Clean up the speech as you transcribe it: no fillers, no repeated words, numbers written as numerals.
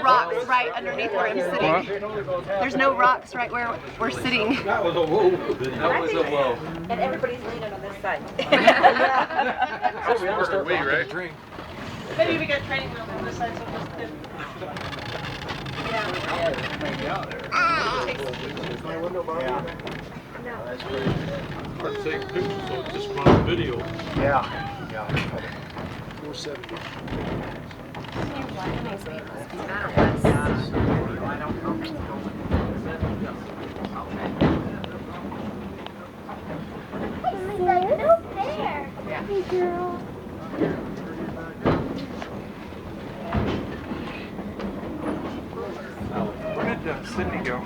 rocks right underneath where I'm sitting. There's no rocks right where we're sitting. That was a whoa. That was a whoa. And everybody's leaning on this side. That's where we, right? Drink. Maybe we got training wheels on this side, so it's good. Hard to take pictures, so it's just on video. Yeah. 470. Hey, girl. Where did Sydney go?